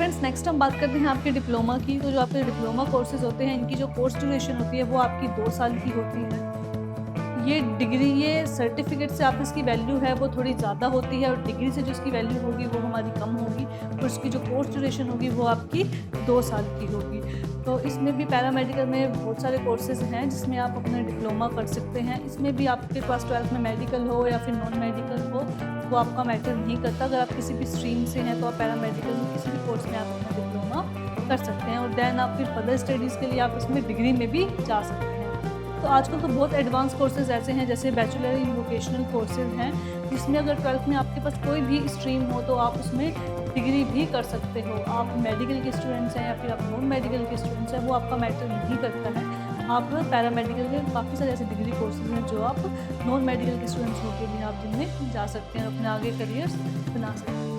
Friends, next हम बात करते हैं आपके डिप्लोमा की। तो जो आपके डिप्लोमा कोर्सेज़ होते हैं, इनकी जो कोर्स ड्यूरेशन होती है वो आपकी 2 साल की होती है। ये डिग्री, ये सर्टिफिकेट से आप इसकी वैल्यू है वो थोड़ी ज़्यादा होती है, और डिग्री से जो इसकी वैल्यू होगी वो हमारी कम होगी, और उसकी जो कोर्स ड्यूरेशन होगी वो आपकी 2 साल की होगी। तो इसमें भी पैरामेडिकल में बहुत सारे कोर्सेज़ हैं जिसमें आप अपना डिप्लोमा कर सकते हैं। इसमें भी आपके पास 12th में मेडिकल हो या फिर नॉन मेडिकल हो, वो आपका मैटर नहीं करता। अगर आप किसी भी स्ट्रीम से हैं तो आप पैरामेडिकल में किसी भी कोर्स में आप अपना डिप्लोमा कर सकते हैं, और देन आप फिर फर्दर स्टडीज़ के लिए आप इसमें डिग्री में भी जा सकते हैं। तो आजकल तो बहुत एडवांस कोर्सेज़ ऐसे हैं जैसे बैचलर इन वोकेशनल कोर्सेज़ हैं, जिसमें अगर 12th में आपके पास कोई भी स्ट्रीम हो तो आप उसमें डिग्री भी कर सकते हो। आप मेडिकल के स्टूडेंट्स हैं या फिर आप नॉन मेडिकल के स्टूडेंट्स हैं, वो आपका मैटर नहीं करता है। आप पैरामेडिकल के काफ़ी सारे ऐसे डिग्री कोर्सेज़ हैं जो आप नॉन मेडिकल के स्टूडेंट्स होकर भी आप जिनमें जा सकते हैं और अपने आगे करियर्स बना सकते हैं।